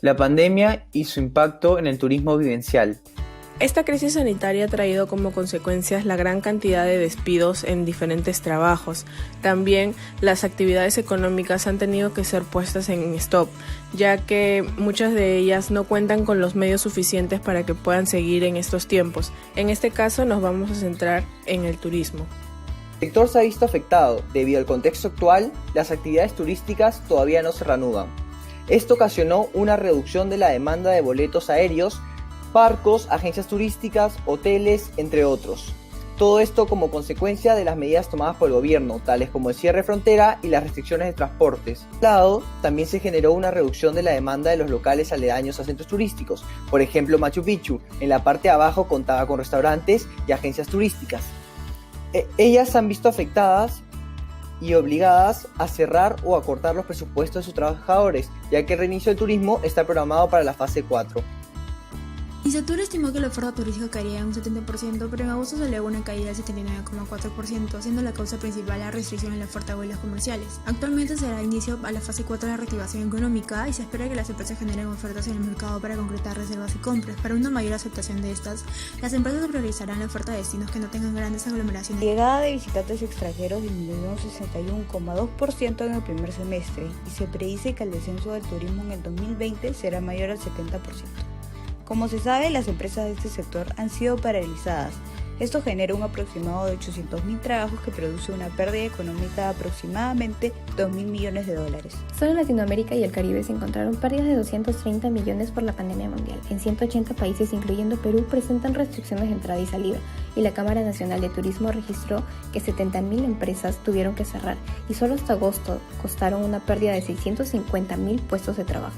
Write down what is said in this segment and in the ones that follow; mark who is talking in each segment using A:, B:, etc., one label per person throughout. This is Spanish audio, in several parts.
A: la pandemia y su impacto en el turismo vivencial.
B: Esta crisis sanitaria ha traído como consecuencias la gran cantidad de despidos en diferentes trabajos. También las actividades económicas han tenido que ser puestas en stop, ya que muchas de ellas no cuentan con los medios suficientes para que puedan seguir en estos tiempos. En este caso nos vamos a centrar en el turismo.
A: El sector se ha visto afectado. Debido al contexto actual, las actividades turísticas todavía no se reanudan. Esto ocasionó una reducción de la demanda de boletos aéreos, barcos, agencias turísticas, hoteles, entre otros. Todo esto como consecuencia de las medidas tomadas por el gobierno, tales como el cierre de frontera y las restricciones de transportes. Por otro lado, también se generó una reducción de la demanda de los locales aledaños a centros turísticos. Por ejemplo, Machu Picchu, en la parte de abajo contaba con restaurantes y agencias turísticas. Ellas se han visto afectadas y obligadas a cerrar o a cortar los presupuestos de sus trabajadores, ya que el reinicio del turismo está programado para la fase 4.
C: Insatur estimó que la oferta turística caería en un 70%, pero en agosto se elevó una caída del 79,4%, siendo la causa principal la restricción en la oferta de vuelos comerciales. Actualmente se dará inicio a la fase 4 de la reactivación económica y se espera que las empresas generen ofertas en el mercado para concretar reservas y compras. Para una mayor aceptación de estas, las empresas priorizarán la oferta de destinos que no tengan grandes aglomeraciones.
D: La llegada de visitantes extranjeros disminuyó un 61,2% en el primer semestre y se predice que el descenso del turismo en el 2020 será mayor al 70%. Como se sabe, las empresas de este sector han sido paralizadas. Esto genera un aproximado de 800.000 trabajos que produce una pérdida económica de aproximadamente $2.000 millones.
E: Solo en Latinoamérica y el Caribe se encontraron pérdidas de 230 millones por la pandemia mundial. En 180 países, incluyendo Perú, presentan restricciones de entrada y salida, y la Cámara Nacional de Turismo registró que 70.000 empresas tuvieron que cerrar, y solo hasta agosto costaron una pérdida de 650.000 puestos de trabajo.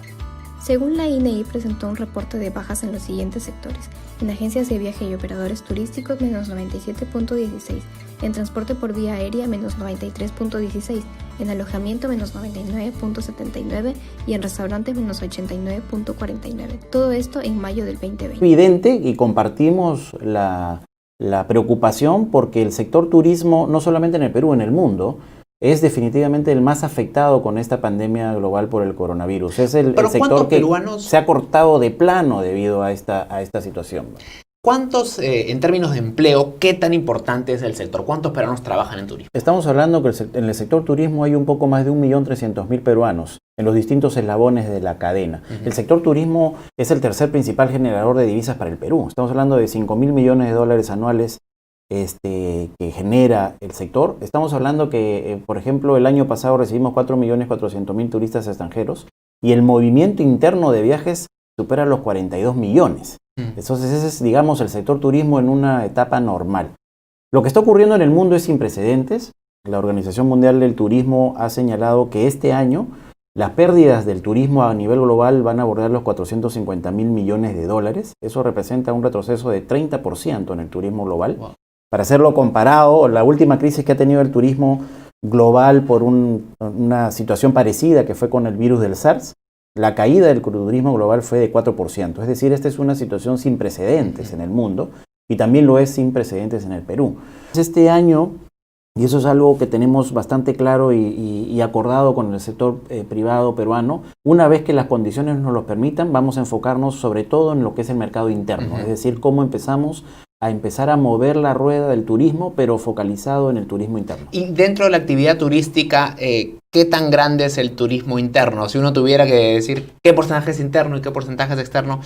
E: Según la INEI, presentó un reporte de bajas en los siguientes sectores: en agencias de viaje y operadores turísticos, menos 97.16%, en transporte por vía aérea, menos 93.16%, en alojamiento, menos 99.79% y en restaurantes, menos 89.49%. Todo esto en mayo del 2020.
F: Evidente, y compartimos la preocupación porque el sector turismo, no solamente en el Perú, en el mundo, es definitivamente el más afectado con esta pandemia global por el coronavirus. Es el sector que se ha cortado de plano debido a esta situación.
G: ¿Cuántos, en términos de empleo, qué tan importante es el sector? ¿Cuántos peruanos trabajan en turismo?
F: Estamos hablando que en el sector turismo hay un poco más de 1.300.000 peruanos en los distintos eslabones de la cadena. El sector turismo es el tercer principal generador de divisas para el Perú. Estamos hablando de $5.000 millones anuales que genera el sector. Estamos hablando que, por ejemplo, el año pasado recibimos 4.400.000 turistas extranjeros y el movimiento interno de viajes supera los 42 millones. Entonces ese es, digamos, el sector turismo en una etapa normal. Lo que está ocurriendo en el mundo es sin precedentes. La Organización Mundial del Turismo ha señalado que este año las pérdidas del turismo a nivel global van a abordar los $450.000 millones. Eso representa un retroceso de 30% en el turismo global. Wow. Para hacerlo comparado, la última crisis que ha tenido el turismo global por una situación parecida que fue con el virus del SARS, la caída del turismo global fue de 4%. Es decir, esta es una situación sin precedentes en el mundo y también lo es sin precedentes en el Perú. Este año, y eso es algo que tenemos bastante claro y acordado con el sector privado peruano, una vez que las condiciones nos lo permitan, vamos a enfocarnos sobre todo en lo que es el mercado interno, es decir, cómo empezar a mover la rueda del turismo, pero focalizado en el turismo interno.
G: Y dentro de la actividad turística, ¿qué tan grande es el turismo interno? Si uno tuviera que decir qué porcentaje es interno y qué porcentaje es externo,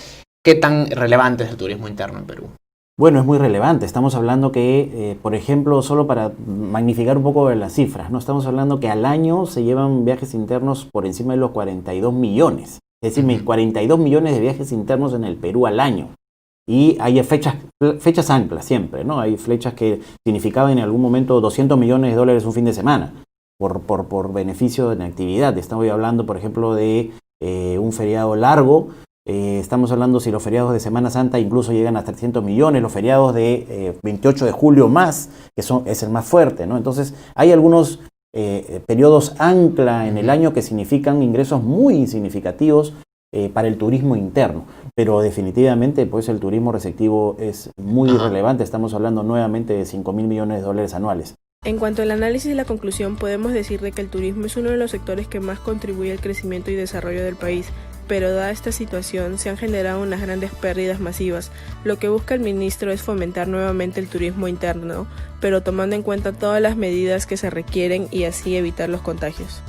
G: ¿qué tan relevante es el turismo interno en Perú?
F: Bueno, es muy relevante. Estamos hablando que, por ejemplo, solo para magnificar un poco las cifras, ¿no? Estamos hablando que al año se llevan viajes internos por encima de los 42 millones. Es decir, 42 millones de viajes internos en el Perú al año. Y hay fechas anclas siempre, ¿no? Hay flechas que significaban en algún momento $200 millones un fin de semana por beneficio de la actividad. Estamos hablando, por ejemplo, de un feriado largo. Estamos hablando si los feriados de Semana Santa incluso llegan a 300 millones, los feriados de 28 de julio más, que es el más fuerte, ¿no? Entonces hay algunos periodos ancla en el año que significan ingresos muy significativos para el turismo interno, pero definitivamente pues el turismo receptivo es muy relevante. Estamos hablando nuevamente de $5.000 millones anuales.
B: En cuanto al análisis y la conclusión, podemos decir de que el turismo es uno de los sectores que más contribuye al crecimiento y desarrollo del país, pero dada esta situación se han generado unas grandes pérdidas masivas. Lo que busca el ministro es fomentar nuevamente el turismo interno, pero tomando en cuenta todas las medidas que se requieren y así evitar los contagios.